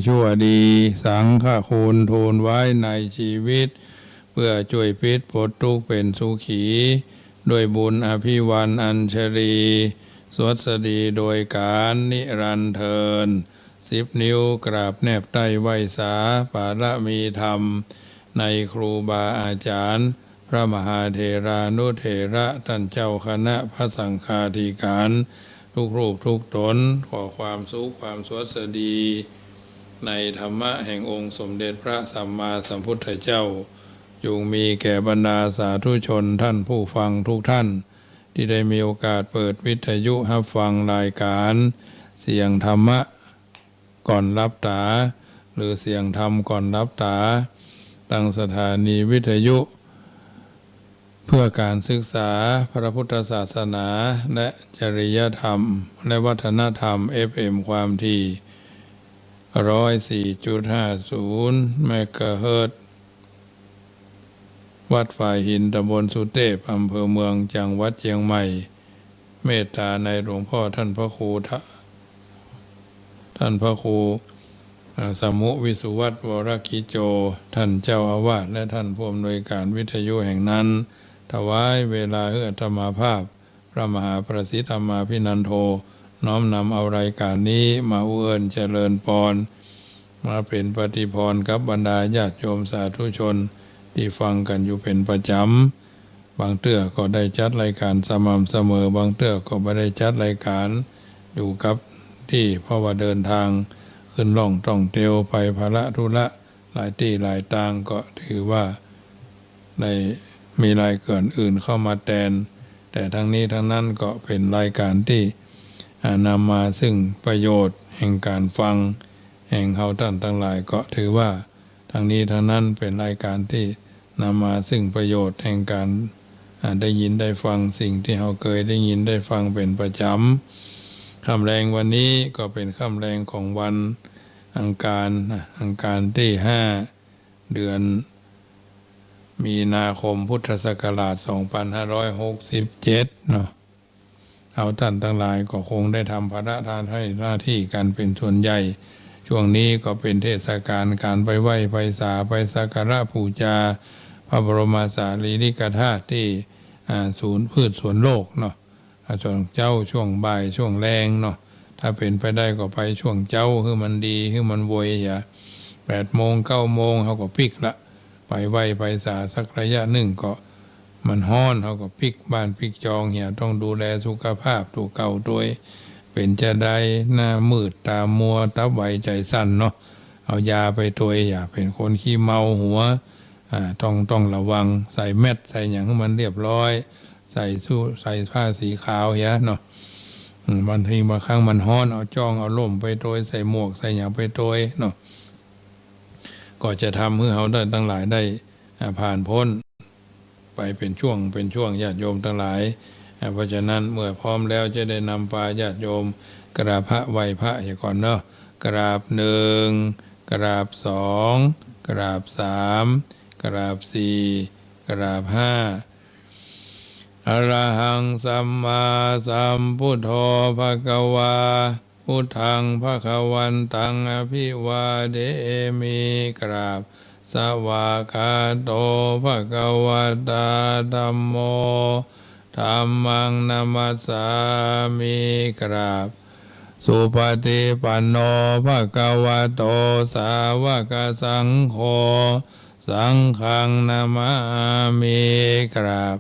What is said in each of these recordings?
ชั่วดีสังฆคุณทูลไว้ในชีวิตเพื่อช่วยพิษปลดทุกข์เป็นสุขีด้วยบุญอภิวันอัญชลีสวดสดีโดยการนิรันดร์เทิน10 นิ้วกราบแนบใต้ไหวสาปาระมีธรรมในครูบาอาจารย์พระมหาเถรานุเถระท่านเจ้าคณะพระสังฆาธิการทุกรูปทุกตนขอความสุขความสวัสดีในธรรมะแห่งองค์สมเด็จพระสัมมาสัมพุทธเจ้าจงมีแก่บรรดาสาธุชนท่านผู้ฟังทุกท่านที่ได้มีโอกาสเปิดวิทยุรับฟังรายการเสียงธรรมะก่อนรับตาหรือเสียงธรรมก่อนรับตาตั้งสถานีวิทยุเพื่อการศึกษาพระพุทธศาสนาและจริยธรรมและวัฒนธรรม FM ความถี่ 104.50 เมกะเฮิรตซ์วัดฝ่ายหินตำบลสุเทพอำเภอเมืองจังหวัดเชียงใหม่เมตตาในหลวงพ่อท่านพระครูสมุวิสุวัตวรคิโจท่านเจ้าอาวาสและท่านผู้อำนวยการวิทยุแห่งนั้นถวายเวลาเพื่อธรรมาภาพพระมหาประสิทธิ์ธรรมาภินันโทน้อมนำเอารายการนี้มาอุเอิญเจริญพรมาเป็นปฏิพรกับบรรดาญาติโยมสาธุชนที่ฟังกันอยู่เป็นประจำบางเตื้อก็ได้จัดรายการสม่ำเสมอบางเตื้อก็ไม่ได้จัดรายการอยู่กับที่เพราะว่าเดินทางขึ้นล่องต้องเตียวไปภาระธุระหลายที่หลายทางก็ถือว่าได้มีรายการอื่นเข้ามาแทนแต่ทั้งนี้ทั้งนั้นก็เป็นรายการที่นำมาซึ่งประโยชน์แห่งการฟังแห่งเขาท่านทั้งหลายก็ถือว่าทั้งนี้ทั้งนั้นเป็นรายการที่นำมาซึ่งประโยชน์แห่งการได้ยินได้ฟังสิ่งที่เราเคยได้ยินได้ฟังเป็นประจำค่ำแรงวันนี้ก็เป็นค่ำแรงของวันอังคารที่5 เดือนมีนาคมพุทธศักราช 2567 เนาะเอาท่านทั้งหลายก็คงได้ทำภาระทานให้หน้าที่กันเป็นส่วนใหญ่ช่วงนี้ก็เป็นเทศกาลการไปไหว้ไปสาไปสักการะบูชาพระบรมสารีริกธาตุที่ศูนย์พืชสวนโลกเนาะช่วงเจ้าช่วงบ่ายช่วงแรงเนาะถ้าเป็นไปได้ก็ไปช่วงเจ้าคือมันดีคือมันโวยอย่า8 โมง 9 โมงเขาก็ปิกละไปไหว้ไปสาสักระยะหนึ่งก็มันฮ้อนเขาก็ปิกบ้านปิกจองเหี่ยต้องดูแลสุขภาพตัวเก่าด้วยเป็นจะได้หน้ามืดตามัวตาไวใจสั่นเนาะเอายาไปตัวอย่าเป็นคนขี้เมาหัวต้องระวังใส่แมสใส่อย่างให้มันเรียบร้อยใส่ผ้าสีขาวเนาะบางทีบางครั้งมันฮ้อนเอาจ้องเอาล่มไปโดยใส่หมวกใส่อย่างไปโดยเนาะก็จะทำให้เขาได้ทั้งหลายได้ผ่านพ้นไปเป็นช่วงญาติโยมทั้งหลายเพราะฉะนั้นเมื่อพร้อมแล้วจะได้นำพาญาติโยมกราบพระไหว้พระอย่างก่อนเนาะกราบ1กราบ2กราบ3กราบ4กราบ5อะระหังสัมมาสัมพุทโธภควาพุทธังภควันตังอภิวาเดมิกราบสวากขาโตภควตาธัมโมธัมมังนัมมัสสามิกราบสุปฏิปันโนภควโตสาวกสังโฆสังฆังนามามิกราบ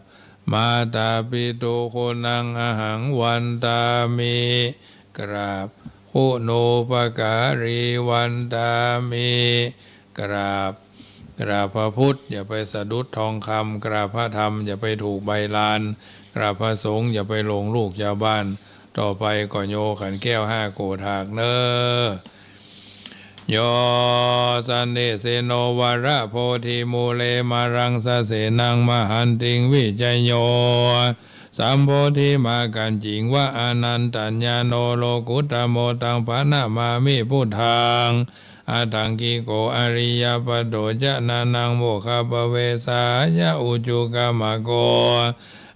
มาตาปิตุคุณังอหังวันตามิกราบคุณูปการีวันตามิกราบพระพุทธอย่าไปสะดุดทองคำกราบพระธรรมอย่าไปถูกใบลานกราบพระสงฆ์อย่าไปหลงลูกชาวบ้านต่อไปก็โยขันแก้ว5 โกฏากเนอโยสันเดเสโนวระโพธิมูเลมารังสะเสนังมหันติงวิจัยโยสัมโพธิมากันจิงวะอนันตัญญาโนโลกุตโมตังปะนะมามิพุทธังอาทังกิโกอริยปโดจะนานังโมคาปเวสายะอุจุกามโก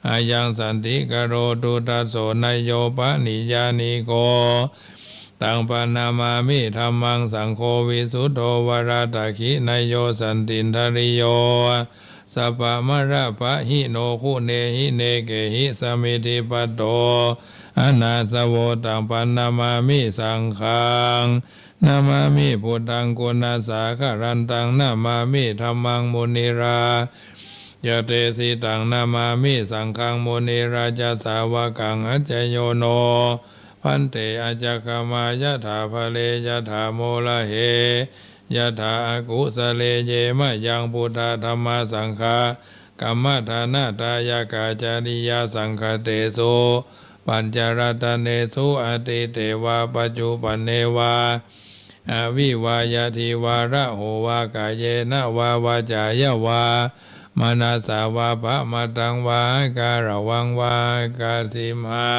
อายังสันติกโรตุตัสโสนโยปะนิยานิโก ตังปานามามิธัมมังสังโฆวิสุทโธวราตาคินายโยสันตินทริโยสัพพมะระปะหิโนคุเนหิเนเกหิสมิติปัตโตอนาสโวตังปานามามิสังฆังนามามิพุทธังกุณาสาคารันตังนามามิธัมมังมุนิรายะเตสิตังนามามิสังฆังมุนิราชสาวกังอัจจโยโนพันเตอจักขมายะถาภเลยะถาโมละเหยะถาอากุสเลเยมะยังพุทธธรรมสังฆากัมมะทานาตายากาจาริยาสังฆเตโสปัญจรัตเนสุอติเตวาปัจจุปันเนวาอวิวายาทิวาระโหวากายเยนะวาวาจายาวามานาสาวาภะมาตังวาการะวังวากาสิมหา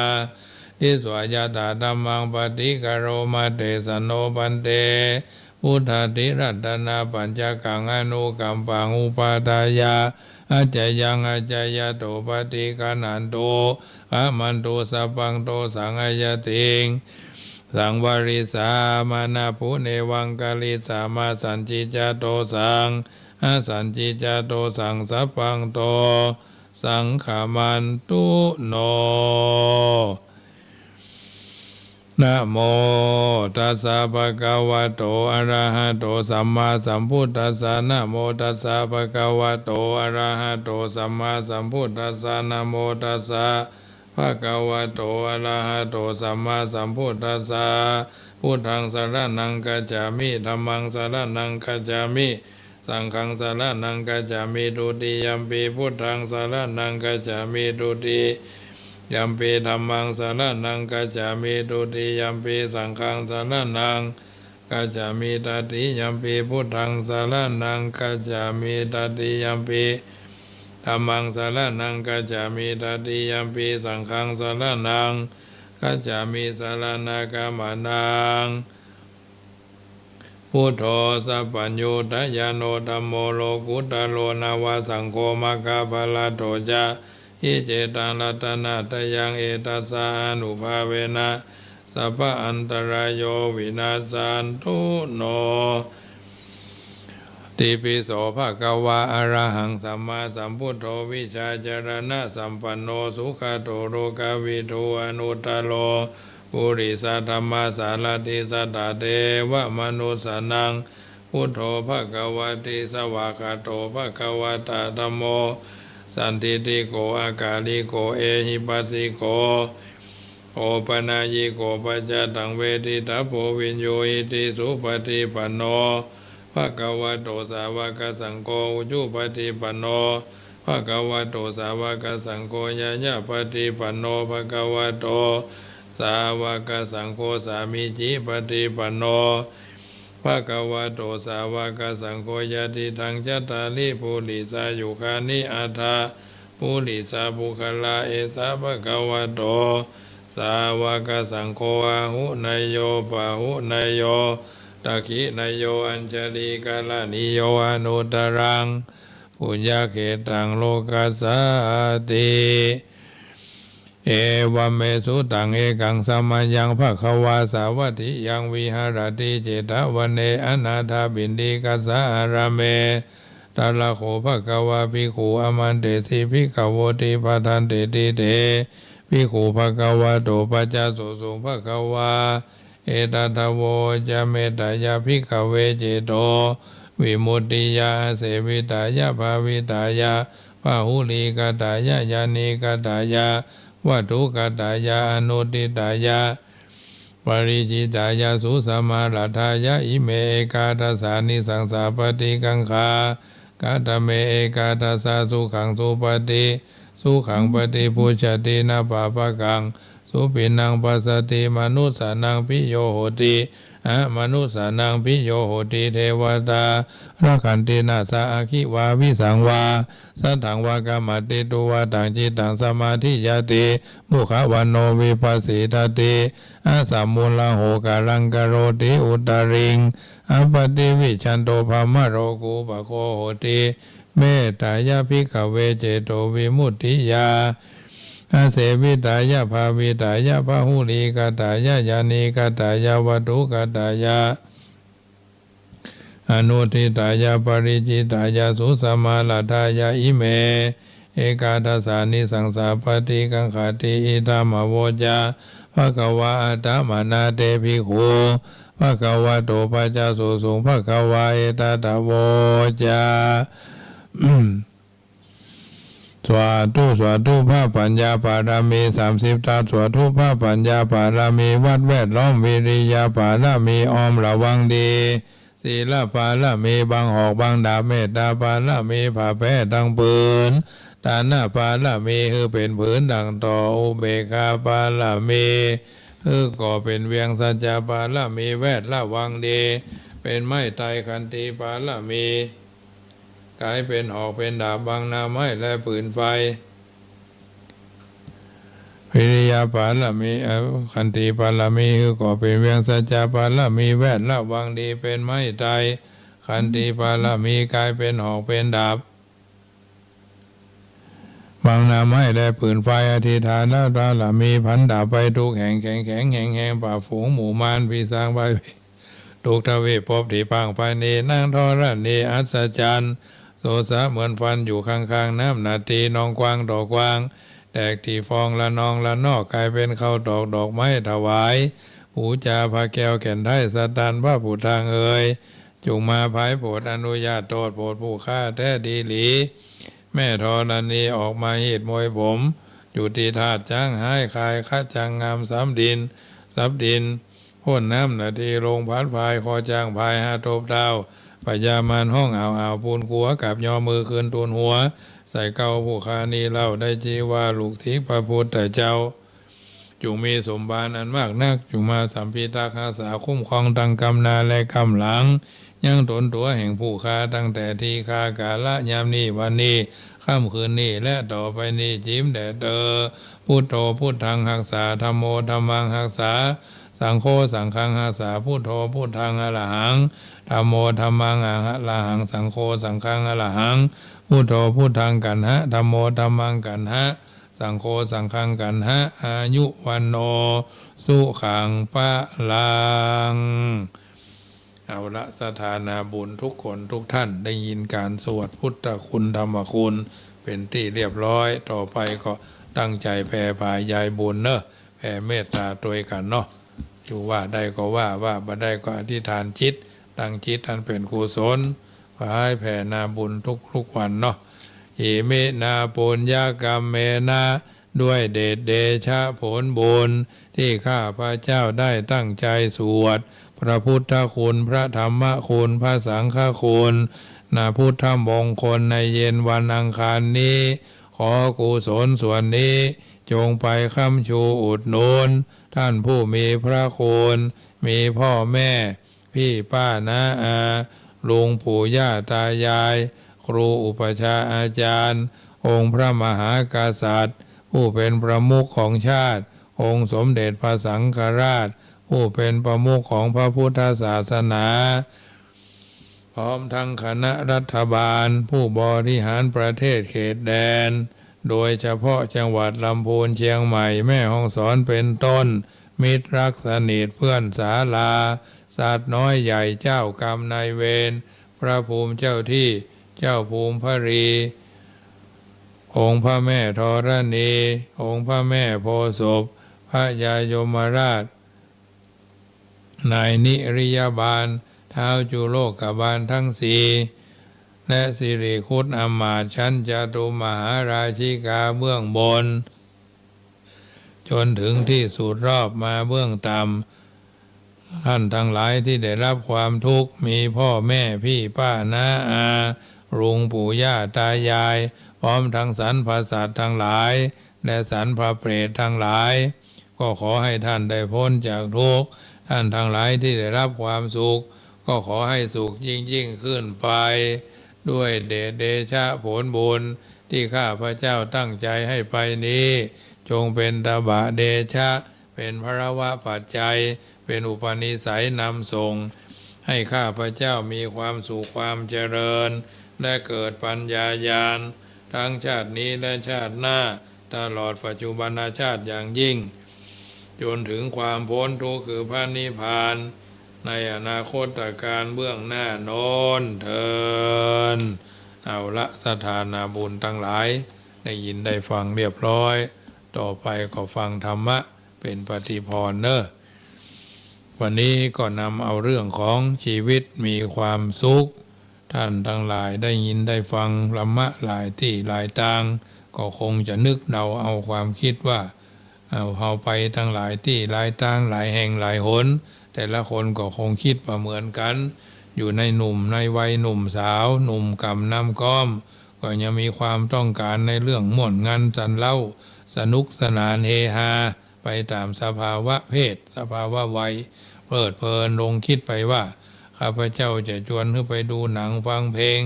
ทิสวายาตาธัมมังปฏิกโรมาเตสโนปันเตพุทธติรัตนาปัญจกังอนุกัมปังอุปาทายาอาจยังอาจยโตปฏิกานันโตอะมันโตสัพพังโตสังอายติงสังวาริสามานาภูเนวังกาลิสามาสันจิจโตสังอาสันจิจโตสังสัพพังโตสังขามันตุโนนะโมตัสสะภะคะวะโตอะระหะโตสัมมาสัมพุทธัสสะนะโมตัสสะภะคะวะโตอะระหะโตสัมมาสัมพุทธัสสะนะโมตัสสะภะคะวะโตอะระหะโตสัมมาสัมพุทธัสสะพุทธังสรณังคัจฉามิธัมมังสรณังคัจฉามิสังฆังสรณังคัจฉามิทุติยัมปิพุทธังสรณังคัจฉามิทุติยัมปิธัมมังสรณังกัจฉามิทุติยัมปิสังฆังสรณังกัจฉามิตติยัมปิพุทธังสรณังกัจฉามิตติยัมปิธัมมังสรณังกัจฉามิตติยัมปิสังฆังสรณังกัจฉามิสรณะกัมมานังพุทโธสัพพัญญูตยาโนธัมโมโลกุตโลนาวาสังโฆมะคะภะละโตจาอิเจตังรัตนะตยังเอตัสสะอนุภาเวนะสัพพะอันตรายโยวินาศสันตุโนติปิโสภะคะวะอะระหังสัมมาสัมพุทโธวิชาจารณะสัมปันโนสุขโตโรกวิทูอนุตตโลปุริสัทธมมาสารติสัตตเทวมนุสสนังพุทโธภะคะวะติสวากขาโตภะคะวะตะธัมโมสันติติโกอากาลิโกเอหิปัสสิโกโอปนายิโกปัจจตังเวทิตาโพวินโยอิติสุปฏิปันโนภะคะวะโตสาวกสังโฆอุจุปฏิปันโนภะคะวะโตสาวกสังโฆยะยะปฏิปันโนภะคะวะโตสาวกสังโฆสามิจิปฏิปันโนภะคะวะโตสาวกสังโฆยะติทังจัตตาริปุริสายุคานิอัฏฐาปุริสาบุคลาเอสาภะคะวะโตสาวกสังโฆอาหุนายโยปะหุนายโยตักขินายโยอัญชลีกาลานิโยอนุตตรังปุญญเขตังโลกัสสติเอวเมสุตังเอกังสัมมัญญังภควาสาวัติยังวิหารติเจตวันเนอนาถาบินดิกัสสะอาราเมตาลโขภควาภิกขุอมันเตสิภิกขโวติปทันเตติเตภิกขุภควาโตปัจจโสสุภควาเอตัทโวจะเมตายาภิกขเวเจโตวิมุตติยาเสวิตายาภาวิตายาพหุลีกตายายานิกตายาวัตถุกตายาอนุติตายาปริจิตายาสุสมารัฐายาอิเมเอกาทัสสานิสังสาปฏิกังคากาตเมเอกาทัสสาสุขังสุปฏิสุขังปฏิปุชตินาปาปะกังสุปินังปัสสติมนุสสานังปิโยโหติมนุสสานังปิโยโหติเทวตารักขันตินาสาอาคิวาวิสังวาสัทธังวากามติตุวาตังจิตังสมาธิยติมุขวันโนวิปัสสิทติอาสัมมุลโหกาลังกโรติอุตริงอปติวิชันโตภามะโรกุปโคโหติเมตตายาภิกขเวเจโตวิมุตติยา อาเสวิตายะภาวิตายะพหุลีกตายะยานีกตายะวัตุกตายะอนุทิตายะปริจิตายะสุสมาลาทายะอิเมเอกาทัสสานิสังสาปฏิกังขติอิธามโวจาภะคะวะอัตตมนาเตภิกขุภะคะวะโตปัจจสุสุภะคะวะเอตตะโวจาสวาธุพระปัญญาปารามี30 ตาสวาธุพระปัญญาปารามีวัดแวดล้อมวิริยาปารามีออมระวังดีศีลปารามีบางหอกบางดาบเมตตาปารามีผ่าแพ้ตั้งปืนตาหน้าปารามีคือเป็นผืนดังต่ออุเบกขาปารามีคือก่อเป็นเวียงสัจจปารามีแวดระวังดีเป็นไม้ไตรขันติปารามีกลายเป็นหอกเป็นดาบบางนาไม้และปืนไฟวิริยาปารามีขันติปารามีคือก่อเป็นเวียงสัจจปารามีแวดระวังดีเป็นไม้ไตรขันติปารามีกลายเป็นหอกเป็นดาบบางนาไม้และปืนไฟอธิษฐานแล้วปารามีพันดาบไปทุกแห่งแข็งแห่งป่าฝูงหมู่มารพิสร้างไปทุกทวีปภพที่พังภายในนั่งทรณีอัศจรรย์โสสะเหมือนฟันอยู่ข้างๆน้ำนาทีนองกวางดอกกวางแตกที่ฟองละนองละนอกกลายเป็นข้าวตอกดอกไม้ถวายปูจาพระแก้วแก่นไทยสตันพระผู้ทางเอ่ยจงมาภายโปรดอนุญาตโทษโปรดผู้ฆ่าแท้ดีหลีแม่ธรณีออกมาหีดมวยผมอยู่ที่ธาตุจ้างหายคายข้าจังงามซับดินพ่นน้ำนาทีลงพัดพายคอจางพายหาทบดาวพญามารห้องอ่าวปูนกัวกับยอมือคืนตูนหัวใส่เกาผู้คานีเล่าได้จีว่าลูกทิพพระพุทธเจ้าจุมีสมบานอันมากนักจุมาสัมพิทักษ์อาสาคุ้มครองตังกำนาและกำหลังยังตนตัวแห่งผู้ค้าตั้งแต่ที่ค้ากาละยามนี้วันนี้ค่ำคืนนี้และต่อไปนี้จิ้มแด่เตอพุทโธพุทธังหักษาธัมโมธัมมังหักษาสังโฆสังฆังหักษาพุทโธพุทธังอรหังธัมโมธัมมังอรหังสังโฆสังฆังอรหังพุทโธพุทธังกันหะธัมโมธัมมังกันหะสังโฆสังฆังกันหะอายุวันโนสุขังปะลังเอาละสถานาบุญทุกคนทุกท่านได้ยินการสวดพุทธคุณธรรมคุณเป็นที่เรียบร้อยต่อไปก็ตั้งใจแผ่พายายบุญเนอะแผ่เมตตาตัวกันเนาะอยู่ว่าได้ก็ว่าบ่ได้ก็อธิษฐานจิตตั้งจิตท่านเป็นกุศลพายแผ่นาบุญทุกวันเนาะอิเมนาปุญญากรรมเมนะด้วยเดชเดชะผลบุญที่ข้าพระเจ้าได้ตั้งใจสวดพระพุทธคุณพระธรรมคุณพระสังฆคุณนาพุทธมงคลในเย็นวันอังคารนี้ขอกุศลส่วนนี้จงไปค้ำชูอุดหนุนท่านผู้มีพระคุณมีพ่อแม่พี่ป้าน้าอาลุงปู่ย่าตายายครูอุปัชฌาย์อาจารย์องค์พระมหากษัตริย์ผู้เป็นประมุขของชาติองค์สมเด็จพระสังฆราชผู้เป็นประมุขของพระพุทธศาสนาพร้อมทั้งคณะรัฐบาลผู้บริหารประเทศเขตแดนโดยเฉพาะจังหวัดลำพูนเชียงใหม่แม่ฮ่องสอนเป็นต้นมิตรรักสนิทเพื่อนศาลาสัตว์น้อยใหญ่เจ้ากรรมนายเวรพระภูมิเจ้าที่เจ้าภูมิพรีองค์พระแม่ธรณีองค์พระแม่โพธิ์ศพพระยายมราชนายนิริยบาลท้าวจุโลกบาลทั้งสี่และสิริคุตอมาตย์ชั้นจตุมหาราชิกาเบื้องบนจนถึงที่สุดรอบมาเบื้องต่ำท่านทั้งหลายที่ได้รับความทุกข์มีพ่อแม่พี่ป้าน้าอาลุงปู่ย่าตายายพร้อมทั้งสรรพสัตว์ทั้งหลายและสรรพเปรตทั้งหลายก็ขอให้ท่านได้พ้นจากทุกข์ท่านทั้งหลายที่ได้รับความสุขก็ขอให้สุขยิ่งขึ้นไปด้วยเดชเดชะผลบุญที่ข้าพระเจ้าตั้งใจให้ไปนี้จงเป็นตบะเดชะเป็นภรวะปัจจัยเป็นอุปนิสัยนำส่งให้ข้าพระเจ้ามีความสุขความเจริญและเกิดปัญญาญาณทั้งชาตินี้และชาติหน้า ตลอดปัจจุบันชาติอย่างยิ่งจนถึงความพ้นทุกข์คือพระนิพพานในอนาคตการเบื้องหน้าโน้นเทินเอาละสถานาบุญทั้งหลายได้ยินได้ฟังเรียบร้อยต่อไปก็ฟังธรรมะเป็นปฏิพรเนอะวันนี้ก็นำเอาเรื่องของชีวิตมีความสุขท่านทั้งหลายได้ยินได้ฟังธรรมะหลายที่หลายทางก็คงจะนึกเดาเอาความคิดว่าเอาไปทั้งหลายที่หลายทางหลายแห่งหลายหนแต่ละคนก็คงคิดว่าเหมือนกันอยู่ในหนุ่มในวัยหนุ่มสาวหนุ่มกำน้ำก้อมก็ยังมีความต้องการในเรื่องม่วนงานจันเล่าสนุกสนานเฮฮาไปตามสภาวะเพศสภาวะวัยเพลิดเพลินลงคิดไปว่าข้าพเจ้าจะชวนให้ไปดูหนังฟังเพลง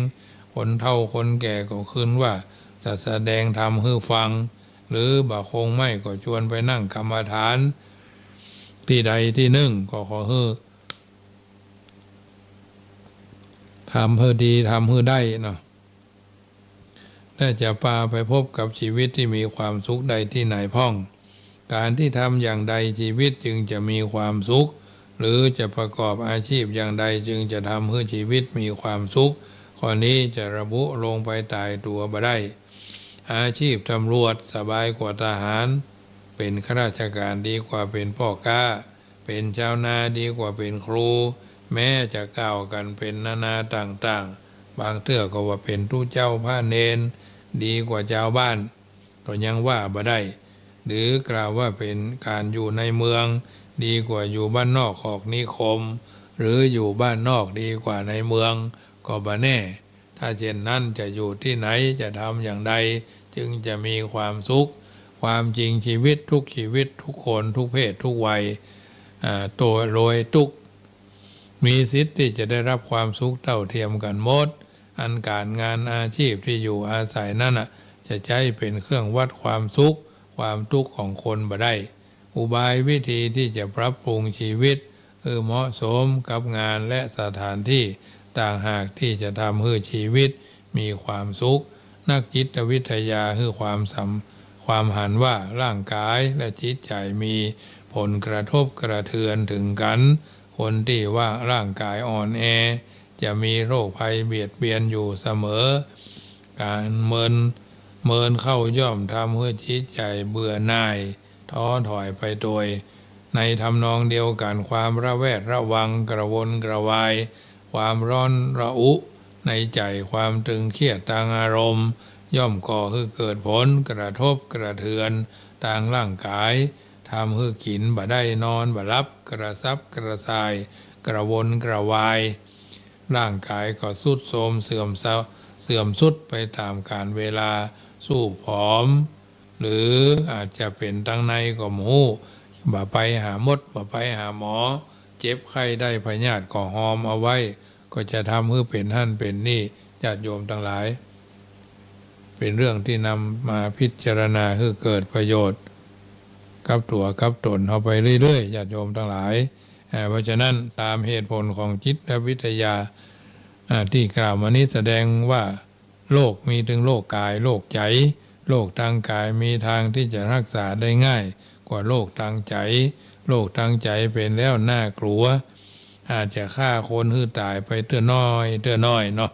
คนเฒ่าคนแก่ก็คืนว่าจะแสดงธรรมให้ฟังหรือบ่คงไม่ก็ชวนไปนั่งกรรมฐานที่ใดที่หนึ่งก็ขอให้ทำเพื่อดีทำเพื่อได้เนาะน่าจะพาไปพบกับชีวิตที่มีความสุขใดที่ไหนพ้องการที่ทำอย่างใดชีวิตจึงจะมีความสุขหรือจะประกอบอาชีพอย่างใดจึงจะทำให้ชีวิตมีความสุขข้อนี้จะระบุลงไปตายตัวบ่ได้อาชีพตำรวจสบายกว่าทหารเป็นข้าราชการดีกว่าเป็นพ่อค้าเป็นชาวนาดีกว่าเป็นครูแม้จะกล่าวกันเป็นนานาต่างๆบางเทื่อก็ว่าเป็นตู้เจ้าพระเนนดีกว่าชาวบ้านก็ยังว่าบ่ได้หรือกล่าวว่าเป็นการอยู่ในเมืองดีกว่าอยู่บ้านนอกขอกนิคมหรืออยู่บ้านนอกดีกว่าในเมืองก็บ่แน่ถ้าเช่นนั้นจะอยู่ที่ไหนจะทำอย่างใดจึงจะมีความสุขความจริงชีวิตทุกชีวิตทุกคนทุกเพศทุกวัยตัวโรยทุกมีสิทธิ์ที่จะได้รับความสุขเท่าเทียมกันหมดอันการงานอาชีพที่อยู่อาศัยนั่นจะใช้เป็นเครื่องวัดความสุขความทุกข์ของคนบ่ได้อุบายวิธีที่จะปรับปรุงชีวิตเหมาะสมกับงานและสถานที่ต่างหากที่จะทำให้ชีวิตมีความสุขนักจิตวิทยาให้ความหันว่าร่างกายและจิตใจมีผลกระทบกระเทือนถึงกันคนที่ว่าร่างกายอ่อนแอจะมีโรคภัยเบียดเบียนอยู่เสมอการเมินเข้าย่อมทำให้จิตใจเบื่อหน่ายท้อถอยไปโดยในทำนองเดียวกันความระแวดระวังกระวนกระวายความร้อนระอุในใจความตึงเครียดทางอารมณ์ย่อมก่อให้เกิดผลกระทบกระเทือนทางร่างกายทำให้กินบ่ได้นอนบ่หลับกระซับกระส่ายกระวนกระวายร่างกายก็ทรุดโทรมเสื่อมทรุดไปตามกาลเวลาสู้ผอมหรืออาจจะเป็นตั้งในก็หมูบ่ไปหาหมดบ่ไปหาหมอเจ็บไข้ได้พยาธิก็หอมเอาไว้ก็จะทำให้เป็นหั่นเป็นนี่ญาติโยมทั้งหลายเป็นเรื่องที่นำมาพิจารณาให้เกิดประโยชน์กับตัวกับตนเอาไปเรื่อยๆญาติโยมทั้งหลายเพราะฉะนั้นตามเหตุผลของจิตวิทยาที่กล่าวมานี้แสดงว่าโรคมีถึงโรคกายโรคใจโรคทางกายมีทางที่จะรักษาได้ง่ายกว่าโรคทางใจโรคทางใจเป็นแล้วน่ากลัวอาจจะฆ่าคนให้ตายไปเตื้อน้อยเนาะ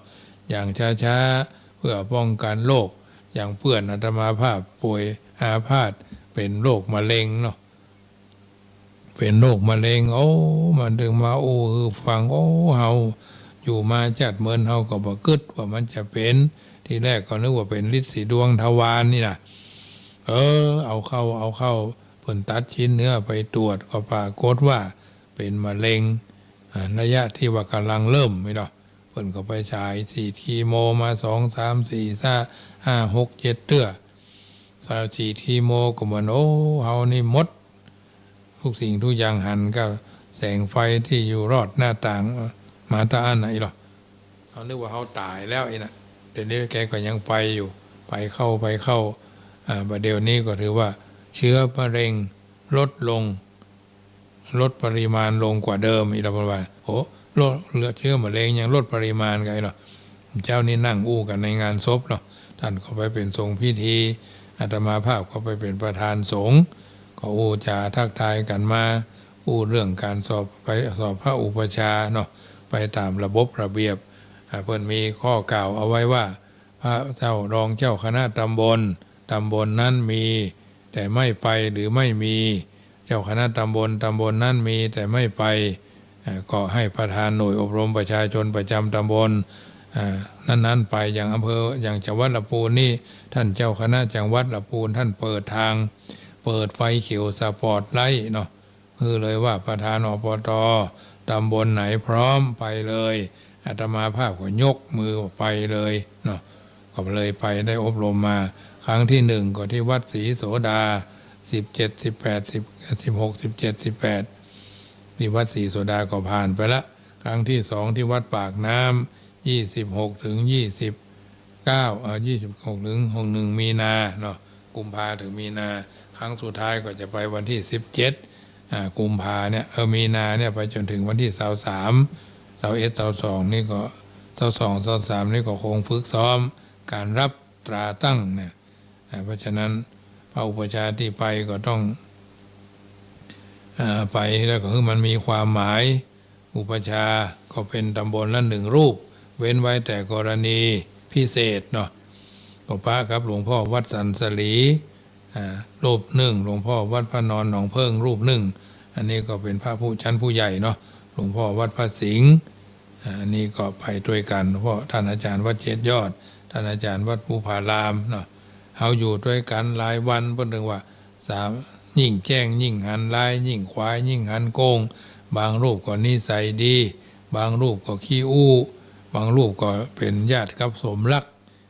อย่างช้าๆเพื่อป้องกันโรคอย่างเพื่อนอาตมาภาพป่วยอาพาธเป็นโรคมะเร็งเนาะเป็นโรคมะเร็งมันถึงมาฟังเฮาอยู่มาจัดเมินเฮาก็บ่กึดว่ามันจะเป็นทีแรกก็นึกว่าเป็นฤทธิ์สีดวงทวารนี่นะเอาเข้าผลตัดชิ้นเนื้อไปตรวจก็ปรากฏว่าเป็นมะเร็งระยะที่ว่ากำลังเริ่มไม่หรอกเพิ่นก็ไปฉาย4คีโมมา2 3 4 5 6 7เตื้อ4คีโมก็เหมือนเฮานี่หมดทุกสิ่งทุกอย่างหันก็แสงไฟที่อยู่รอดหน้าต่างมาตาอันไหนหรอเขานึกว่าเขาตายแล้วไอ้น่ะแต่นี้แกก็ยังไปอยู่ไปเข้าประเดี๋ยวนี้ก็ถือว่าเชื้อมะเร็งลดปริมาณลงกว่าเดิมอีกแล้วประมาณลดเชื้อมะเร็งยังลดปริมาณไงหรอเจ้านี่นั่งอู้กันในงานศพเนาะท่านก็ไปเป็นทรงพิธี อาตมาภาพก็ไปเป็นประธานสงฆ์ก็อู้จาทักทายกันมาอู้เรื่องการสอบไปสอบพระอุปชฌาย์เนาะไปตามระบบระเบียบเพิ่นมีข้อกล่าวเอาไว้ว่าพระเจ้ารองเจ้าคณะตำบลนั้นมีแต่ไม่ไปหรือไม่มีเจ้าคณะตำบลนั้นมีแต่ไม่ไปก็ให้ประธานหน่วยอบรมประชาชนประจำตำบลนั้นไปอย่างอำเภออย่างจังหวัดลำพูนนี่ท่านเจ้าคณะจังหวัดลำพูนท่านเปิดทางเปิดไฟเขียวสปอร์ตไลท์เนาะคือเลยว่าประธานอปต.ตำบลไหนพร้อมไปเลยอาตมาภาพก็ยกมือไปเลยเนาะก็เลยไปได้อบรมมาครั้งที่1ก็ที่วัดศรีโสดา17 18 16 17 18ที่วัดศรีโสดาก็ผ่านไปละครั้งที่2ที่วัดปากน้ำ26ถึง26ถึง61มีนาเนาะกุมภาถึงมีนาครั้งสุดท้ายก็จะไปวันที่17กุมภาเนี่ยมีนาเนี่ยไปจนถึงวันที่23 21 22นี่ก็22 23นี่ก็คงฝึกซ้อมการรับตราตั้งเนี่ยเพราะฉะนั้นพระอุปชฌาย์ที่ไปก็ต้องไปแล้วก็คือมันมีความหมายอุปชฌาย์ก็เป็นตำบลละ1รูปเว้นไว้แต่กรณีพิเศษเนาะก็พระครับหลวงพ่อวัดสันสลีรูปหนึ่งหลวงพ่อวัดพระนอนหนองเพิ่งรูปหนึ่งอันนี้ก็เป็นพระผู้ชั้นผู้ใหญ่เนาะหลวงพ่อวัดพระสิงห์อันนี้ก็ไปด้วยกันเพราะท่านอาจารย์วัดเจ็ดยอดท่านอาจารย์วัดภูผารามเนาะเขาอยู่ด้วยกันหลายวันเพิ่นถึงว่ายิ่งแจ้งยิ่งหันลายยิ่งควายยิ่งหันโกงบางรูปก็นิสัยดีบางรูปก็ขี้อู้บางรูปก็เป็นญาติกับสมรัก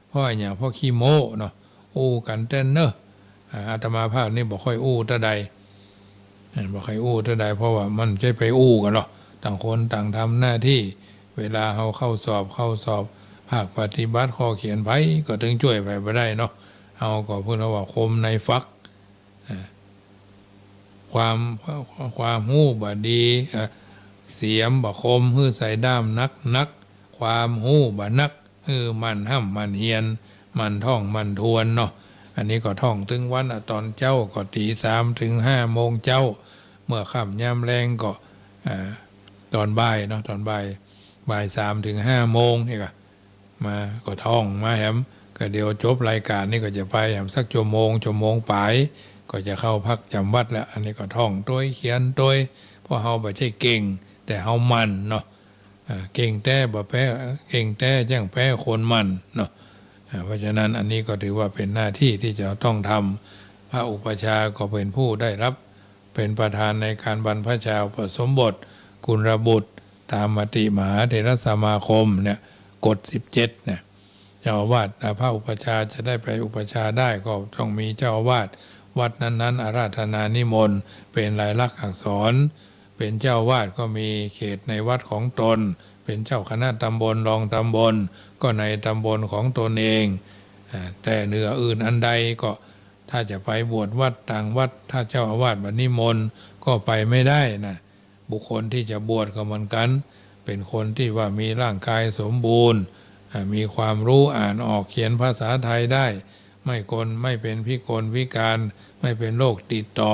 เพราะอย่างพ่อขี้โม้เนาะอู้กันเต้นเนอะอาตมาภาพนี่บอกค่อยอู้ตะใดบอกค่อยอู้ตะใดเพราะว่ามันใช่ไปอู้กันหรอกต่างคนต่างทำหน้าที่เวลาเขาเข้าสอบภาคปฏิบัติข้อเขียนไว้ก็ถึงช่วยไปได้เนาะเอาก็พูดว่าคมในฟักความหู้บดีเสียมบ่คมฮือใส่ด้ามนักความหู้บนักฮือมันห้ำมันเฮียนมันท่องมันทวนเนาะอันนี้ก็ท่องถึงวันตอนเจ้าก็ตี3 ถึง 5 โมงเจ้าเมื่อค่ำยามแรงก็ตอนบ่ายเนาะตอนบ่าย 3 ถึง 5 โมงนี่ก็มาก็ท่องมาแหมก็เดี๋ยวจบรายการนี่ก็จะไปแหมสักชั่วโมงปลายก็จะเข้าพักจำวัดแล้วอันนี้ก็ท่องโดยเขียนโดยเพราะเฮาบ่ใช่เก่งแต่เฮามันเนาะเก่งแต่บ่แพ้เก่งแต่แจ้งแพ้คนมันเนาะเพราะฉะนั้นอันนี้ก็ถือว่าเป็นหน้าที่ที่จะต้องทำพระอุปชฌาย์ก็เป็นผู้ได้รับเป็นประธานในการบรรพชาอุปสมบทกุลบุตรตามมติมหาเถรสมาคมเนี่ยกฎ17เนี่ยเจ้าอาวาสพระอุปชฌาย์จะได้ไปอุปชฌาย์ได้ก็ต้องมีเจ้าอาวาสวัดนั้นอาราธนานิมนต์เป็นลายลักษณ์อักษรเป็นเจ้าวาดก็มีเขตในวัดของตนเป็นเจ้าคณะตำบลรองตำบลก็ในตำบลของตนเองแต่เหนืออื่นอันใดก็ถ้าจะไปบวชวัดต่างวัดถ้าเจ้าอาวาสบัดนิมนต์ก็ไปไม่ได้นะบุคคลที่จะบวชก็เหมือนกันเป็นคนที่ว่ามีร่างกายสมบูรณ์มีความรู้อ่านออกเขียนภาษาไทยได้ไม่เป็นพิกลพิการไม่เป็นโรคติดต่อ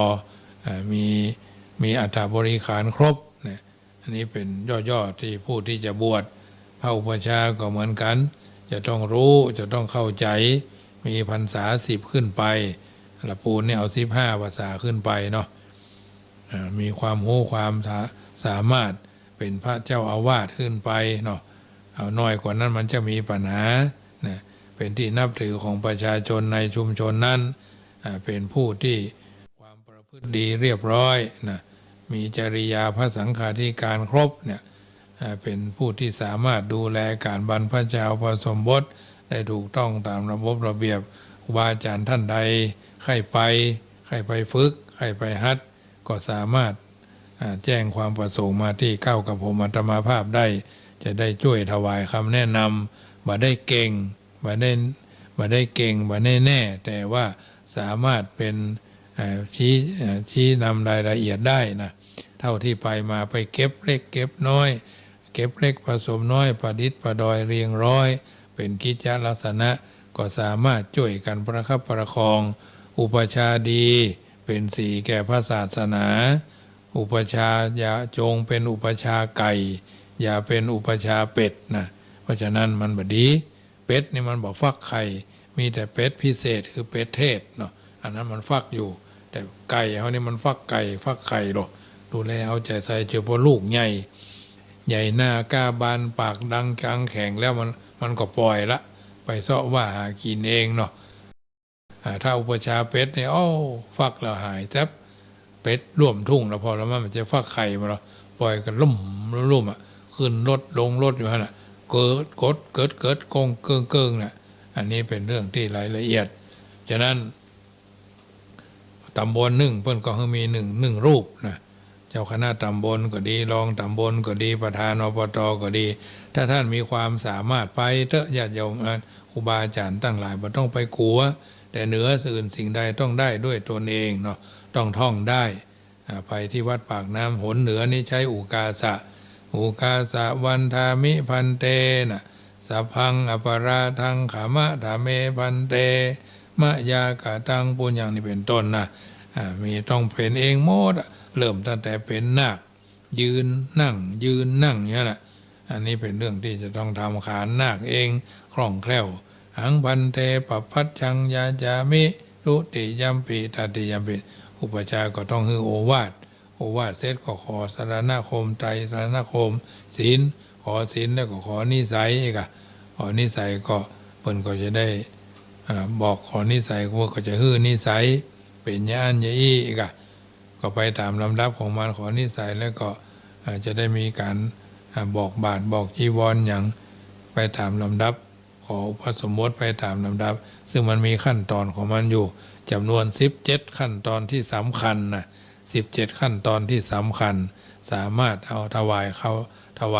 มีอัฐบริขารครบเนี่ยอันนี้เป็นย่อๆที่ผู้ที่จะบวชพระอุปชฌาย์ก็เหมือนกันจะต้องรู้จะต้องเข้าใจมีพรรษา10ขึ้นไปละปูนเนี่ยเอา15ภาษาขึ้นไปเนาะมีความรู้ความสามารถเป็นพระเจ้าอาวาสขึ้นไปเนาะเอาน้อยกว่านั้นมันจะมีปัญหานะเป็นที่นับถือของประชาชนในชุมชนนั้นเป็นผู้ที่ความประพฤติดีเรียบร้อยนะมีจริยาพระสังฆาธิการครบเนี่ยเป็นผู้ที่สามารถดูแลการบรรพชาอุปสมบทได้ถูกต้องตามระบบระเบียบครูบาอาจารย์ท่านใดใครไปฝึกใครไปฮัดก็สามารถแจ้งความประสงค์มาที่9กับผมอาตมาภาพได้จะได้ช่วยถวายคำแนะนำบ่ได้เก่งบ่ได้แน่แต่ว่าสามารถเป็นชี้นำรายละเอียดได้นะเท่าที่ไปมาไปเก็บเล็กเก็บน้อยเก็บเล็กผสมน้อยประดิษฐ์ประดอยเรียงร้อยเป็นกิจลักษณะ ก็สามารถช่วยกันประคับประคองอุปชาดีเป็นสีแก่พระศาสนาอุปชาอย่าจงเป็นอุปชาไก่อย่าเป็นอุปชาเป็ดนะเพราะฉะนั้นมันบดีเป็ดนี่มันบอกฟักไข่มีแต่เป็ดพิเศษคือเป็ดเทศเนาะอันนั้นมันฟักอยู่แต่ไก่เขานี่มันฟักไก่ฟักไข่หรอกดูแลเอาใจใส่เฉพาะลูกใหญ่ใหญ่หน้ากล้าบานปากดังกลางแข็งแล้วมันก็ปล่อยละไปเสาะว่าหากินเองเนาะถ้าอุปชาเป็ดเนี่ยฟักแล้วหายแทบเป็ดร่วมทุ่งแล้วพอแล้วมันจะฟักไข่มาแล้วปล่อยกันลุ่มขึ้นรถลงรถอยู่ฮะน่ะเกิดกงเกิงน่ะอันนี้เป็นเรื่องที่รายละเอียดฉะนั้นตำบลหนึ่งเพิ่นก็มีหนึ่งรูปนะเจ้าคณะตำบลก็ดีรองตำบลก็ดีประธานอบตก็ดีถ้าท่านมีความสามารถไปเถอะญาติโยมครูบาอาจารย์ตั้งหลายบ่ต้องไปกลัวแต่เหนือสิ่งใดต้องได้ด้วยตนเองเนาะต้องท่องได้ไปที่วัดปากน้ำหนเหนือนี่ใช้อุกาสะวันทามิพันเตนะสัพพังอปราทังขามะธาเมพันเตมะยากะตังปุญญังนี่เป็นต้นนะมีต้องเป็นเองหมดเริ่มตั้งแต่เป็นนาคยืนนั่งเนี่ยนะอันนี้เป็นเรื่องที่จะต้องทำขานนาคเองคล่องแคล่วหังพันเตปพัชชังยาจามิรุติยัมปิตติยัมปิอุปชาก็ต้องคือโอวาทเสร็จก็ขอสรณคมไตรสรณคมศีลขอศีลแล้วก็ขอนิสัยอีกขอนิสัยก็เพิ่นก็จะได้บอกขอนิสัยก็จะฮื้อนิสัยเป็นญาณยอีอีกก็ไปตามลำดับของมันขอนิสัยแล้วก็จะได้มีการบอกบาทบอกจีวรอย่างไปตามลำดับขออุปสมบทไปตามลำดับซึ่งมันมีขั้นตอนของมันอยู่จำนวน17ขั้นตอนที่สำคัญนะ17ขั้นตอนที่สำคัญสามารถเอาถว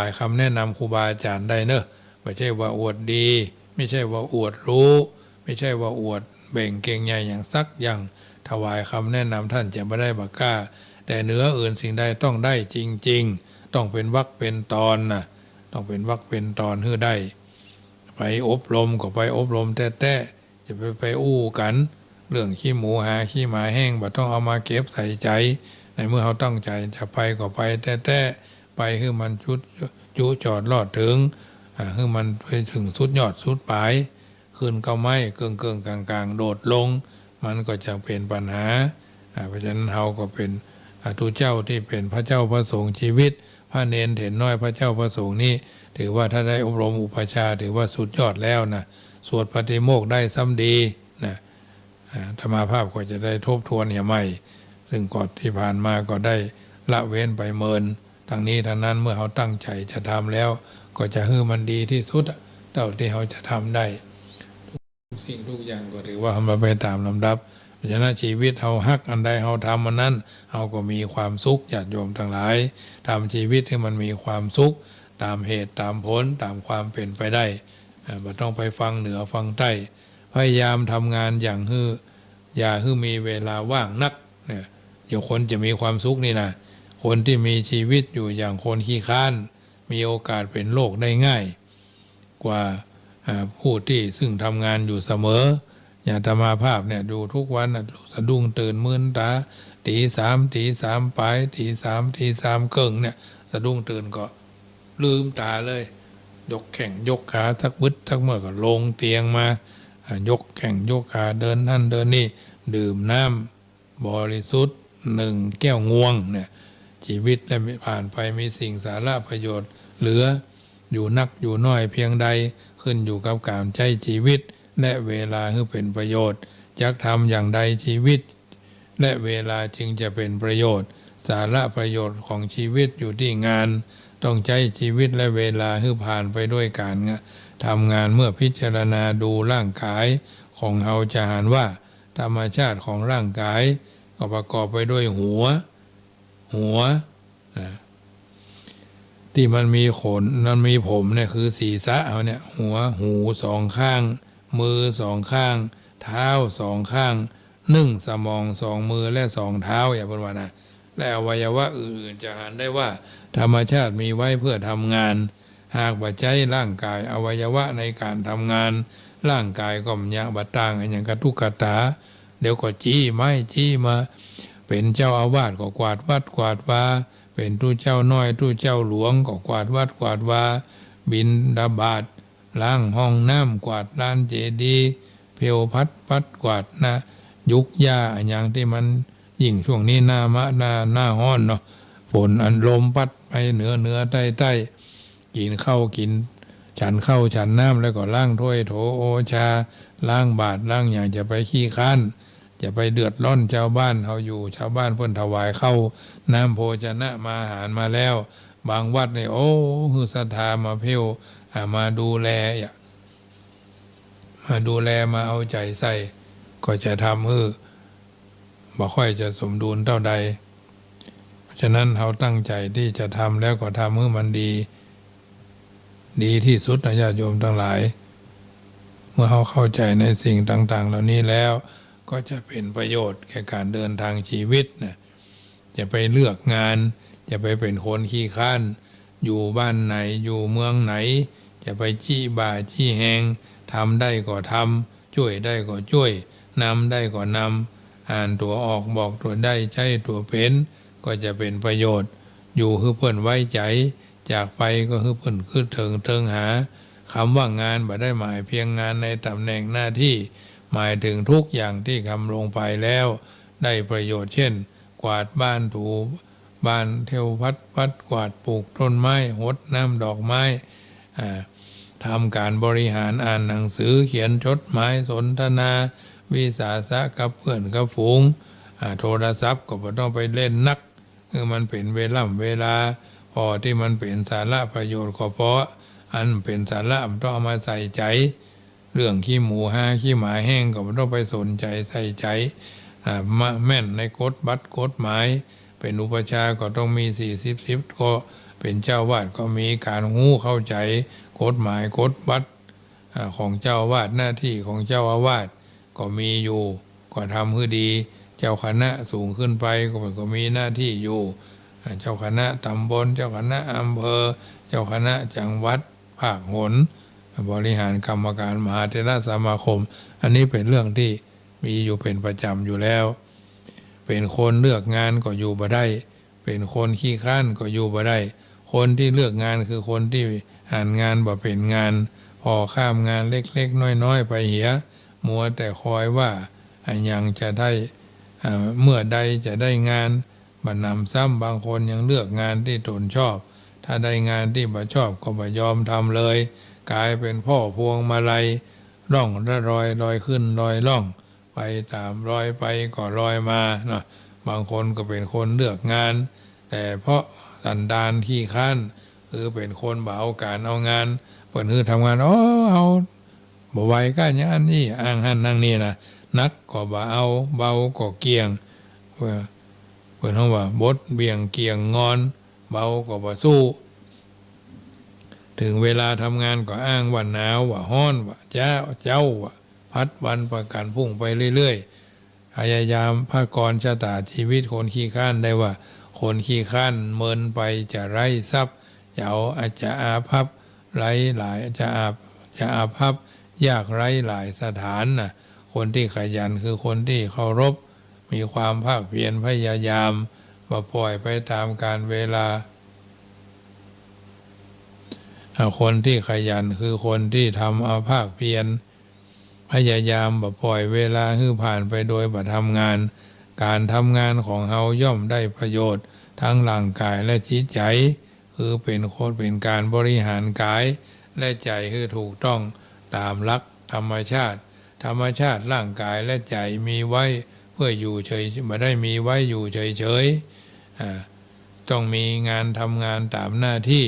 ายคำแนะนำครูบาอาจารย์ได้เนอะไม่ใช่ว่าอวดดีไม่ใช่ว่าอวดรู้ไม่ใช่ว่าอวดเบ่งเก่งใหญ่อย่างซักอย่างถวายคำแนะนำท่านจะไม่ได้บักกล้าแต่เหนืออื่นสิ่งใดต้องได้จริงๆต้องเป็นวรรคเป็นตอนนะต้องเป็นวรรคเป็นตอนให้ได้ไปอบรมก็ไปอบรมแต่จะไปอู้กันเรื่องขี้หมูหาขี้หมาแห้งบ่ต้องเอามาเก็บใส่ใจในเมื่อเขาตั้งใจจะไปก็ไปแต่ไปให้มันจุจอดรอดถึงให้มันไปถึงสุดยอดสุดปลายขึ้นก็ไม่เกิงกลางโดดลงมันก็จะเป็นปัญหาเพราะฉะนั้นเราก็เป็นทุเจ้าที่เป็นพระเจ้าพระสงฆ์ชีวิตพระเนรเถรน้อยพระเจ้าพระสงฆ์นี่ถือว่าถ้าได้อบรมอุปชาถือว่าสุดยอดแล้วนะสวดปฏิโมกข์ได้ซ้ำดีนะธรรมาภาพก็จะได้ทบทวนใหม่ซึ่งก่อนที่ผ่านมาก็ได้ละเว้นไปเมินทั้งนี้ทั้งนั้นเมื่อเขาตั้งใจจะทำแล้วก็จะให้มันดีที่สุดเท่าที่เขาจะทำได้ทุกสิ่งทุกอย่างก็ถือว่าทำไปตามลำดับเพราะฉะนั้นชีวิตเขาฮักอันใดเขาทำมันนั้นเขาก็มีความสุขญาติโยมทั้งหลายทำชีวิตให้มันมีความสุขตามเหตุตามผลตามความเป็นไปได้ไม่ต้องไปฟังเหนือฟังใต้พยายามทำงานอย่างอย่ามีเวลาว่างนักเนี่ยเดี๋ยวคนจะมีความสุขนี่นะคนที่มีชีวิตอยู่อย่างคนขี้ค้านมีโอกาสเป็นโรคได้ง่ายกว่าผู้ที่ซึ่งทำงานอยู่เสมออย่างธรรมาภาพเนี่ยดูทุกวันสะดุ้งตื่นมึนตาตีสามไปตีสามเกิ่งเนี่ยสะดุ้งตื่นก็ลืมตาเลยยกแข้งยกขาทักบึดทักเมื่อก็ลงเตียงมายกแข้งยกขาเดินนั่นเดินนี่ดื่มน้ำบริสุทธิ์1 แก้วง่วงเนี่ยชีวิตได้ผ่านไปมีสิ่งสาระประโยชน์เหลืออยู่นักอยู่น้อยเพียงใดขึ้นอยู่กับการใช้ชีวิตและเวลาให้เป็นประโยชน์จักทำอย่างใดชีวิตและเวลาจึงจะเป็นประโยชน์สาระประโยชน์ของชีวิตอยู่ที่งานต้องใช้ชีวิตและเวลาให้ผ่านไปด้วยการทำงานเมื่อพิจารณาดูร่างกายของเราจะเห็นว่าธรรมชาติของร่างกายก็ประกอบไปด้วยหัวที่มันมีขนมันมีผมเนี่ยคือศีรษะเขาเนี่ยหัวหู2 ข้างมือ2 ข้างเท้า2 ข้าง1 สมอง2 มือและ2 เท้าอย่าพูดว่านะและอวัยวะอื่นๆจะเห็นได้ว่าธรรมชาติมีไว้เพื่อทำงาน หากบ่ใจร่างกายอวัยวะในการทำงานร่างกายก็มันยังบัดต่างอย่างกระทุกกระตาเดี๋ยวก็จี้ไม้จี้มาเป็นเจ้าอาวาสก็กวาดวัดกวาดวาเป็นตู้เจ้าน้อยตู้เจ้าหลวงก็กวาดวัดกวาดวาบิณฑบาตล้างห้องน้ำกวาดลานเจดีย์เพลพัดปัดกวาดนะยุกยาอย่างที่มันยิ่งช่วงนี้หน้าห้อนเนาะฝนอันลมพัดไปเหนือใต้กินข้าวกินฉันข้าวฉันน้ำแล้วก็ล้างถ้วยโถโอชาล้างบาตรล้างอย่างจะไปขี้ค้านจะไปเดือดร้อนชาวบ้านเขาอยู่ชาวบ้านเพิ่นถวายเข้าน้ำโภชนะมาอาหารมาแล้วบางวัดเนี่ยโอ้ฮือศรัทธามาเพียวมาดูแลมาเอาใจใส่ก็จะทำบ่ค่อยจะสมดุลเท่าใดเพราะฉะนั้นเขาตั้งใจที่จะทำแล้วก็ทำให้มันดีที่สุดนะญาติโยมทั้งหลายเมื่อเขาเข้าใจในสิ่งต่างๆเหล่านี้แล้วก็จะเป็นประโยชน์แก่การเดินทางชีวิตนะจะไปเลือกงานจะไปเป็นคนขี้ข้านอยู่บ้านไหนอยู่เมืองไหนจะไปจี้บ่าจี้แหงทำได้ก็ทำช่วยได้ก็ช่วยนำได้ก็นำอ่านตัวออกบอกตัวได้ใช้ตัวเป็นก็จะเป็นประโยชน์อยู่คือเพิ่นไว้ใจจากไปก็คือเพิ่นคือเถิงหาคำว่างานบ่ได้หมายเพียงงานในตำแหน่งหน้าที่หมายถึงทุกอย่างที่ทำลงไปแล้วได้ประโยชน์เช่นกวาดบ้านถูบ้านเที่ยวพัดกวาดปลูกต้นไม้หดน้ำดอกไม้ทำการบริหารอ่านหนังสือเขียนจดหมายสนทนาวิสาสะกับเพื่อนกับฝูงโทรศัพท์ก็ไม่ต้องไปเล่นนักมันเป็นเวลาพอที่มันเป็นสาระประโยชน์ก็เพราะอันเป็นสาระมันต้องเอามาใส่ใจเรื่องขี้หมูขี้หมาแห้งก็ไม่ต้องไปสนใจใส่ใจแม่นในกฎหมายเป็นอุปชาก็ต้องมี40ก็เป็นเจ้าวาดก็มีการหู้เข้าใจกฎหมายกฎบัตรของเจ้าวาดหน้าที่ของเจ้าอาวาสก็มีอยู่ก็ทำให้ดีเจ้าคณะสูงขึ้นไปก็มีหน้าที่อยู่เจ้าคณะตำบลเจ้าคณะอำเภอเจ้าคณะจังหวัดภาคหนบริหารกรรมการมหาเถรสมาคมอันนี้เป็นเรื่องที่มีอยู่เป็นประจำอยู่แล้วเป็นคนเลือกงานก็อยู่บ่ได้เป็นคนขี้ข้านก็อยู่บ่ได้คนที่เลือกงานคือคนที่หางานบ่เป็นงานพอข้ามงานเล็กๆน้อยๆไปเหียมัวแต่คอยว่ายังจะได้เมื่อใดจะได้งานบัดนำซ้ำบางคนยังเลือกงานที่ตนชอบถ้าได้งานที่บ่ชอบก็บ่ยอมทำเลยกลายเป็นพ่อพวงมาลัยร่องละลอยขึ้นลอยล่องไปตามรอยไปก็ลอยมาเนาะบางคนก็เป็นคนเลือกงานแต่เพราะสันดานขี้ข้านคือเป็นคนบ่เอาการเอางานเปิดคือทำงานเอาบ่ไหวก็อย่างนั้นนี่อ้างหั่นนั่งนี่นะนักก็บ่เอาเบาก็เกี่ยงเปิดห้องว่าบดเบี่ยงเกี่ยงงอนเบาก็บ่สู้ถึงเวลาทำงานก็อ้างว่าหนาวว่าฮ้อนว่าเจ้าว่าพัดวันประกันพุ่งไปเรื่อยๆพยายามพากรชะตาชีวิตคนขี้ข้านได้ว่าคนขี้ข้านเมินไปจะไร้ทรัพย์จะเอาจะอาภัพไร้หลายจะอาภัพยากไร้หลายสถานน่ะคนที่ขยันคือคนที่เคารพมีความภาคเพียรพยายามบ่ปล่อยไปตามกาลเวลาคนที่ขยันคือคนที่ทำเอาภาคเพียรพยายามบ่ปล่อยเวลาให้ผ่านไปโดยบ่ทำงานการทำงานของเฮาย่อมได้ประโยชน์ทั้งร่างกายและจิตใจคือเป็นการบริหารกายและใจให้ถูกต้องตามหลักธรรมชาติร่างกายและใจมีไว้เพื่ออยู่เฉยไม่ได้มีไว้อยู่เฉยต้องมีงานทำงานตามหน้าที่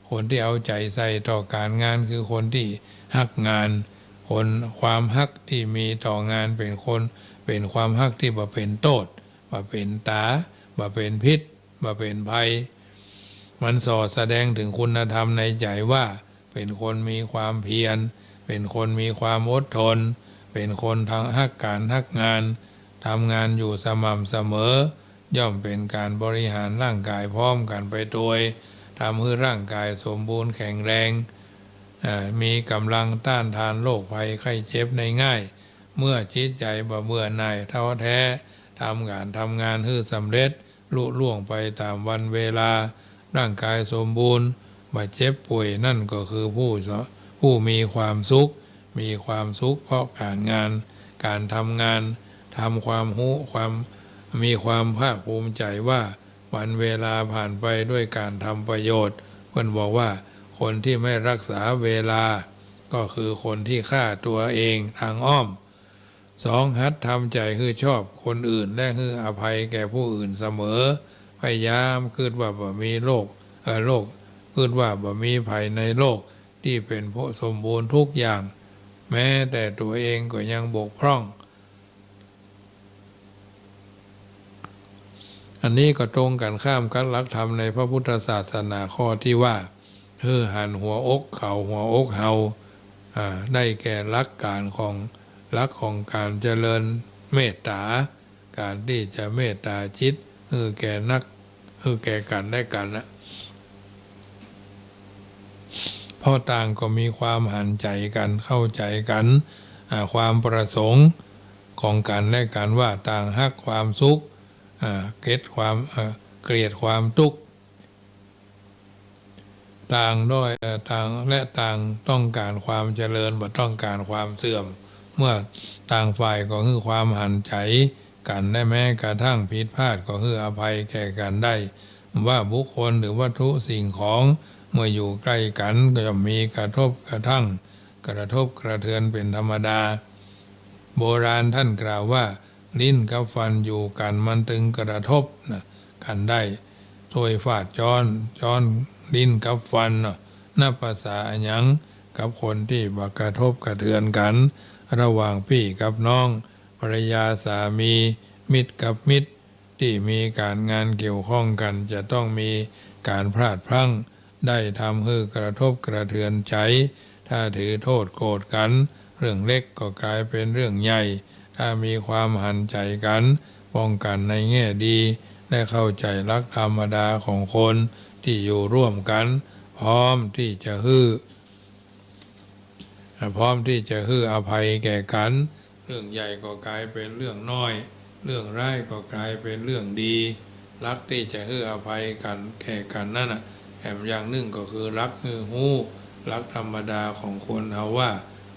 คนที่เอาใจใส่ต่อการงานคือคนที่ฮักงานความฮักที่มีต่องานเป็นความฮักที่บ่เป็นโทษบ่เป็นตาบ่เป็นพิษบ่เป็นภัยมันส่อแสดงถึงคุณธรรมในใจว่าเป็นคนมีความเพียรเป็นคนมีความอดทนเป็นคนทางฮักการฮักงานทำงานอยู่สม่ำเสมอย่อมเป็นการบริหารร่างกายพร้อมกันไปโดย ทำให้ร่างกายสมบูรณ์แข็งแรงมีกำลังต้านทานโรคภัยไข้เจ็บในง่ายเมื่อจิตใจบ่เบื่อหน่ายท้อแท้ทำงานให้สำเร็จลุล่วงไปตามวันเวลาร่างกายสมบูรณ์บาดเจ็บป่วยนั่นก็คือผู้มีความสุขเพราะการทำงานทำความมีความภาคภูมิใจว่าวันเวลาผ่านไปด้วยการทำประโยชน์เพื่อนบอกว่าคนที่ไม่รักษาเวลาก็คือคนที่ฆ่าตัวเองทางอ้อม2หัดทำใจคือชอบคนอื่นและคืออภัยแก่ผู้อื่นเสมอพยายามคิดว่าบ่มีคิดว่าบ่มีภัยในโลกที่เป็นผู้สมบูรณ์ทุกอย่างแม้แต่ตัวเองก็ยังบกพร่องอันนี้ก็ตรงกันข้ามกับหลักธรรมในพระพุทธศาสนาข้อที่ว่าหันหัวอกเขาหัวอกเฮาได้แก่หลักของการเจริญเมตตาการที่จะเมตตาจิตแก่กันได้กันนะเพราะต่างก็มีความหันใจกันเข้าใจกันความประสงค์ของกันและกันว่าต่างฮักความสุขเกลียดความทุกข์ต่างต้องการความเจริญบ่ต้องการความเสื่อมเมื่อต่างฝ่ายก็คือความหันใจกันได้แม้กระทั่งผิดพลาดก็คืออภัยแก่กันได้ว่าบุคคลหรือวัตถุสิ่งของเมื่ออยู่ใกล้กันก็จะมีกระทบกระเทือนเป็นธรรมดาโบราณท่านกล่าวว่าลิ้นกับฟันอยู่กันมันตึงกระทบกันได้ช่วยฟาดจ้อนลิ้นกับฟันนับภาษาหยังกับคนที่บักกระทบกระเทือนกันระหว่างพี่กับน้องภรรยาสามีมิตรกับมิตรที่มีการงานเกี่ยวข้องกันจะต้องมีการพลาดพลั้งได้ทำให้กระทบกระเทือนใจถ้าถือโทษโกรธกันเรื่องเล็กก็กลายเป็นเรื่องใหญ่ถ้ามีความหันใจกันป้องกันในแง่ดีและเข้าใจหลักธรรมดาของคนที่อยู่ร่วมกันพร้อมที่จะฮืออภัยแก่กันเรื่องใหญ่ก็กลายเป็นเรื่องน้อยเรื่องร้ายก็กลายเป็นเรื่องดีรักที่จะฮืออภัยกันแก่กันนั่นแถมอย่างหนึ่งก็คือรักรักธรรมดาของคนเฮาว่า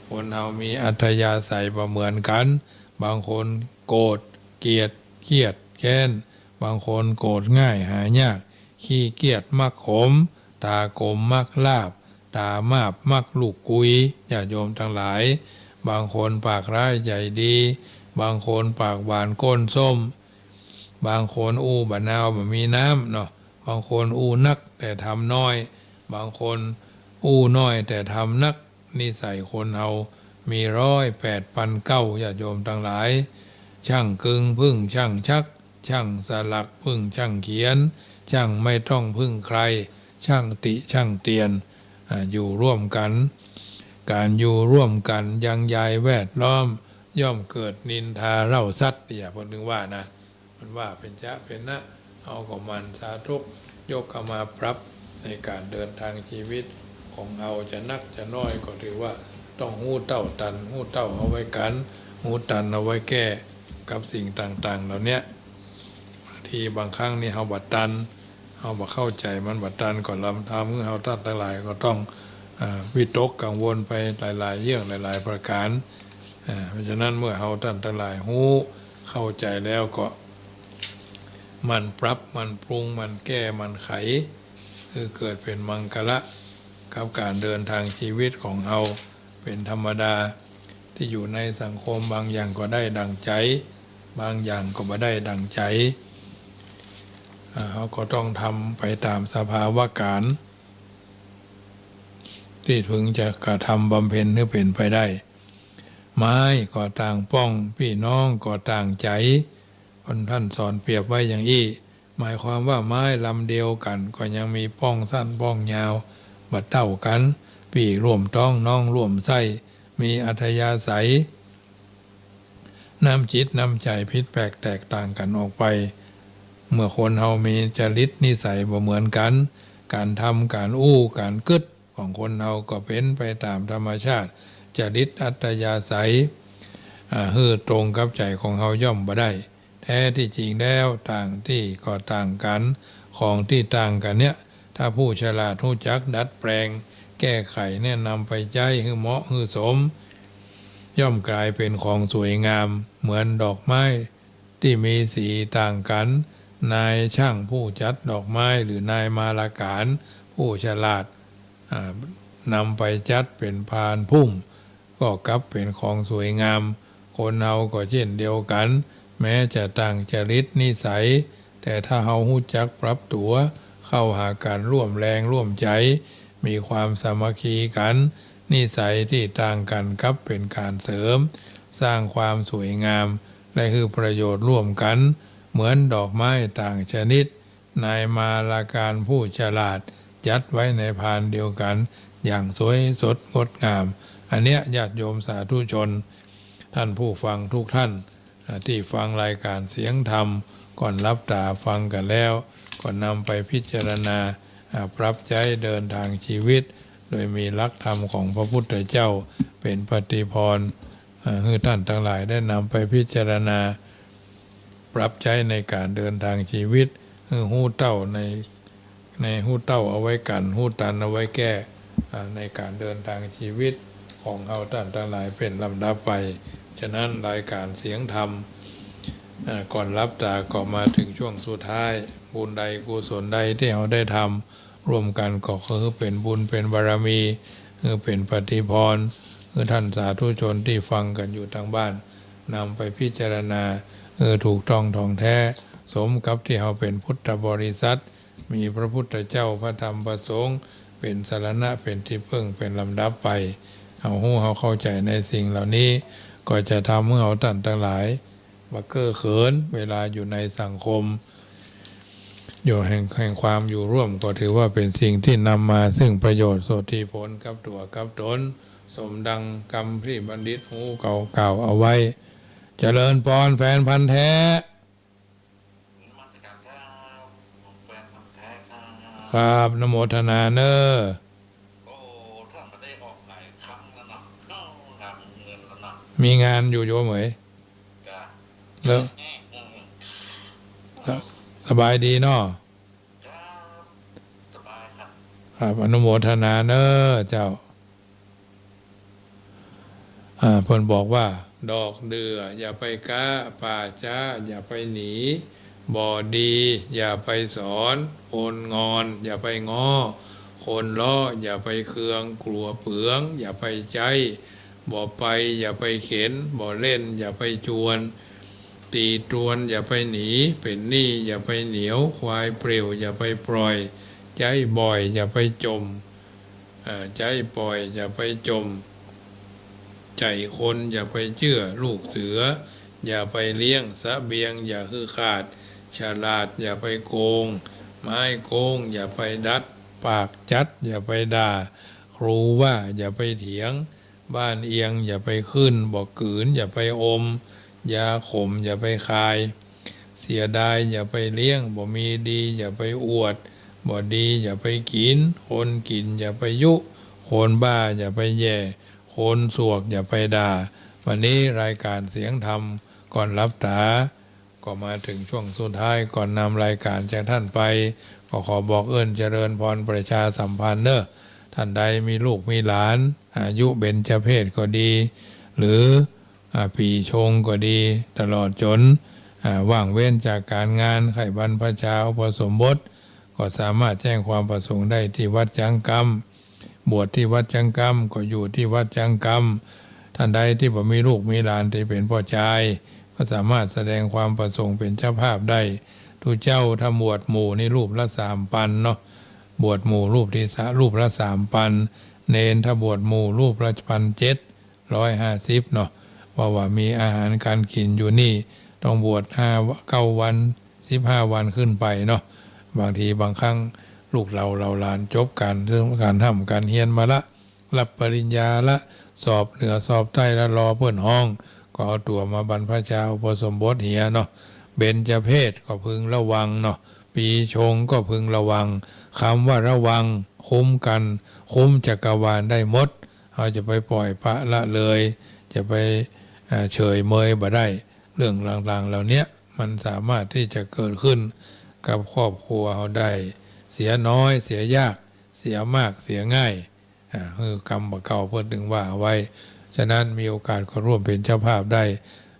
คนเฮามีอัธยาศัยบ่เหมือนกันบางคนโกรธเกลียดเครียดแค้นบางคนโกรธง่ายหายากขี้เกียจมักขมตากลมมักลาบตามาบมักลูกกุยญาติโยมทั้งหลายบางคนปากร้ายใจดีบางคนปากหวานก้นส้มบางคนบะนาวบะมีน้ำเนาะบางคนนักแต่ทำน้อยบางคนน้อยแต่ทำนักนิสัยคนเฮามี108,900ญาติโยมทั้งหลายช่างกึ่งพึ่งช่างชักช่างสลักพึ่งช่างเขียนช่างไม่ต้องพึ่งใครช่างติช่างเตียนอยู่ร่วมกันการอยู่ร่วมกันยังยายแวดล้อมย่อมเกิดนินทาเล่าซัดอย่าพูดถึงว่านะมันว่าเป็นจะเป็นนะเอาของมันสาธุยกเข้ามาปรับในการเดินทางชีวิตของเราจะนักจะน้อยก็ถือว่าต้องหู้เต้าตันหู้เต้าเอาไว้กันหู้ตันเอาไว้แก้กับสิ่งต่างๆเหล่านี้ที่บางครั้งนี่เราบัดตันเราบ่เข้าใจมันบัดตันก่อนลำทำเราตั้งแต่หลายก็ต้องวิตกกังวลไปหลายๆเรื่องหลายๆประการเพราะฉะนั้นเมื่อเราตั้งแต่หลายหู้เข้าใจแล้วก็มันปรับมันปรุงมันแก้มันไขคือเกิดเป็นมังคละกับการเดินทางชีวิตของเราเป็นธรรมดาที่อยู่ในสังคมบางอย่างก็ได้ดังใจบางอย่างก็ไม่ได้ดังใจเขาก็ต้องทำไปตามสภาวะการที่พึงจะกระทำบำเพ็ญให้เป็นไปได้ไม้ก็ต่างป้องพี่น้องก็ต่างใจท่านสอนเปรียบไว้อย่างนี้หมายความว่าไม้ลำเดียวกันก็ยังมีป้องสั้นป้องยาวบัดเท่ากันพี่ร่วมต้องน้องร่วมไส้มีอัธยาศัยน้ำจิตน้ำใจพิษแปลกแตกต่างกันออกไปเมื่อคนเฮามีจริตนิสัยบ่เหมือนกัน การทำการอู้การกึดของคนเราก็เป็นไปตามธรรมชาติจริตอัตยาศัยตรงกับใจของเฮาย่อมบ่ได้แท้ที่จริงแล้วต่างที่ก็ต่างกันของที่ต่างกันเนี่ยถ้าผู้ฉลาดรู้จักดัดแปลงแก้ไขแนะนำไปใจให้เหมาะให้สมย่อมกลายเป็นของสวยงามเหมือนดอกไม้ที่มีสีต่างกันนายช่างผู้จัดดอกไม้หรือนายมาลาการผู้ฉลาดนำไปจัดเป็นพานพุ่มก็กลับเป็นของสวยงามคนเฮาก็เช่นเดียวกันแม้จะต่างจริตนิสัยแต่ถ้าเฮารู้จักปรับตัวเข้าหากันร่วมแรงร่วมใจมีความสามัคคีกันนิสัยที่ต่างกันกลับเป็นการเสริมสร้างความสวยงามและคือประโยชน์ร่วมกันเหมือนดอกไม้ต่างชนิดนายมาลาการผู้ฉลาดจัดไว้ในพานเดียวกันอย่างสวยสดงดงามอันเนี้ยญาติโยมสาธุชนท่านผู้ฟังทุกท่านที่ฟังรายการเสียงธรรมก่อนรับตาฟังกันแล้วก็นำไปพิจารณาปรับใช้เดินทางชีวิตโดยมีหลักธรรมของพระพุทธเจ้าเป็นปฏิภรณ์ให้ท่านทั้งหลายได้นำไปพิจารณาปรับใช้ในการเดินทางชีวิตหู้เต้าในหู้เต้าเอาไว้กันหู้ตันเอาไว้แก้ในการเดินทางชีวิตของเราท่านทั้งหลายเป็นลำดับไปฉะนั้นรายการเสียงธรรมก่อนรับตาก็มาถึงช่วงสุดท้ายบุญใดกุศลใดที่เราได้ทำร่วมกันก็คือเป็นบุญเป็นบารมีคือเป็นปฏิภรณ์คือท่านสาธุชนที่ฟังกันอยู่ทางบ้านนำไปพิจารณาถูกต้องท่องแท้สมกับที่เราเป็นพุทธบริษัทมีพระพุทธเจ้าพระธรรมพระสงฆ์เป็นสรณะเป็นที่พึ่งเป็นลำดับไปเอาหู้เขาเข้าใจในสิ่งเหล่านี้ก็จะทำให้เราท่านทั้งหลายบักเก้อเขินเวลาอยู่ในสังคมอยู่แห่งความอยู่ร่วมก็ถือว่าเป็นสิ่งที่นำมาซึ่งประโยชน์โสติผลกับตัวกับตนสมดังกรรมที่บัณฑิตหูเก่าเอาไว้เจริญพรแฟนพันธุ์แท้ครับนโมทนาเนอมีงานอยู่โยมเหมยแล้วสบายดีเนาะครับอนุโมทนาเนอเจ้าเพิ่นบอกว่าดอกเดืออย่าไปก้าป่าช้าอย่าไปหนีบ่อดีอย่าไปสอนคนงอนอย่าไปง้อคนล้ออย่าไปเคืองกลัวเปลืองอย่าไปใจบ่ไปอย่าไปเข็นบ่เล่นอย่าไปจวนตีตรวนอย่าไปหนีเป็นหนี้อย่าไปเหนียวควายเปรี่ยวอย่าไปปล่อยใจบ่อยอย่าไปจมใจปล่อยอย่าไปจมใจคนอย่าไปเชื่อลูกเสืออย่าไปเลี้ยงสะเบียงอย่าคือขาดฉลาดอย่าไปโกงไม้โกงอย่าไปดัดปากจัดอย่าไปด่าครูว่าอย่าไปเถียงบ้านเอียงอย่าไปขึ้นบอกขืนอย่าไปอมยาขมอย่าไปคายเสียดายอย่าไปเลี้ยงบ่มีดีอย่าไปอวดบ่ดีอย่าไปกินคนกินอย่าไปยุคนบ้าอย่าไปแย่คนสวกอย่าไปด่าวันนี้รายการเสียงธรรมก่อนรับตาก็มาถึงช่วงสุดท้ายก่อนนำรายการจากท่านไปก็ขอบอกเจริญพรประชาสัมพันธ์เนอะท่านใดมีลูกมีหลานอายุเบญจเพศก็ดีหรือปีชงก็ดีตลอดจนว่างเว้นจากการงานไข่บรรพชาอุปสมบทก็สามารถแจ้งความประสงค์ได้ที่วัดจังกรรมบวชที่วัดจังกรรมก็อยู่ที่วัดจังกรรมท่านใดที่บ่มีลูกมีหลานที่เป็นพ่อชายก็สามารถแสดงความประสงค์เป็นเจ้าภาพได้ทุกเจ้าถ้าบวชหมู่นี่รูปละ3,000เนาะบวชหมู่รูปที่รูปละ3,000เนนถ้าบวชหมู่รูปละ1,750เนาะว่ามีอาหารการกินอยู่นี่ต้องบวช9 วัน15 วันขึ้นไปเนาะบางทีบางครั้งลูกเราหลานจบการทำการเรียนมาละรับปริญญาละสอบเหนือสอบใต้แล้วรอเพื่อนห้องก็เอาตัวมาบรรพชาอุปสมบทเหียเนาะเบญจเพศก็พึงระวังเนาะปี ปีชงก็พึงระวังคำว่าระวังคุ้มกันคุ้มจักรวาลได้หมดเราจะไปปล่อยปละละเลยจะไปเฉยเมยบ่ได้เรื่องต่างๆเหล่านี้มันสามารถที่จะเกิดขึ้นกับครอบครัวเราได้เสียน้อยเสียยากเสียมากเสียง่ายคือกรรมเก่าเพิ่นถึงว่าไว้ฉะนั้นมีโอกาสก็ร่วมเป็นเจ้าภาพได้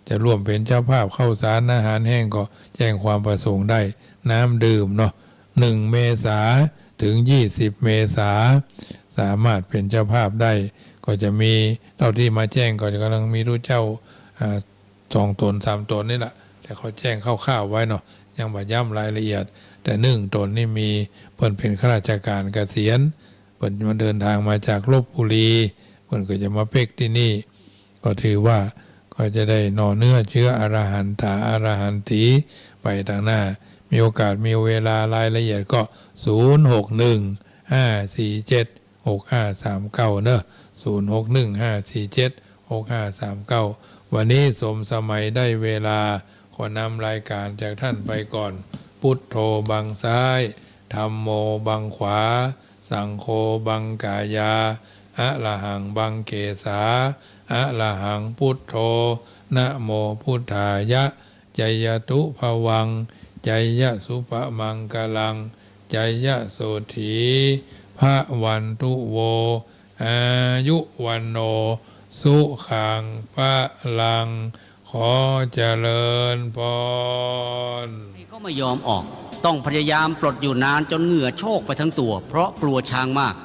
จะร่วมเป็นเจ้าภาพข้าวสารอาหารแห้งก็แจ้งความประสงค์ได้น้ำดื่มเนาะ1 เมษาถึง20 เมษาสามารถเป็นเจ้าภาพได้ก็จะมีเท่าที่มาแจ้งก็จะกำลังมีรู้เจ้า2 ตน 3 ตนนี่แหละแต่เขาแจ้งคร่าวๆไว้เนาะยังบ่ย้ำรายละเอียดแต่1 ตนนี่มีเพิ่นเป็นข้าราชการเกษียณเพิ่นมาเดินทางมาจากลพบุรีเพิ่นก็จะมาเพ็กที่นี่ก็ถือว่าก็จะได้หน่อเนื้อเชื้ออรหันตาอรหันตีไปทางหน้ามีโอกาสมีเวลารายละเอียดก็0615476539เนอะ0615476539วันนี้สมสมัยได้เวลาขอนำรายการจากท่านไปก่อนพุทโธบังซ้ายธัมโมบังขวาสังโฆบังกายาอะระหังบังเกสาอะระหังพุทโธนะโมพุทธายะใจยตุภวังใจยะสุปมังกลังใจยะโสถีพระวันตุโวอายุวันโนสุขังพระลังขอเจริญพรก็ไม่ยอมออกต้องพยายามปลดอยู่นานจนเหงื่อโชกไปทั้งตัวเพราะกลัวช้างมาก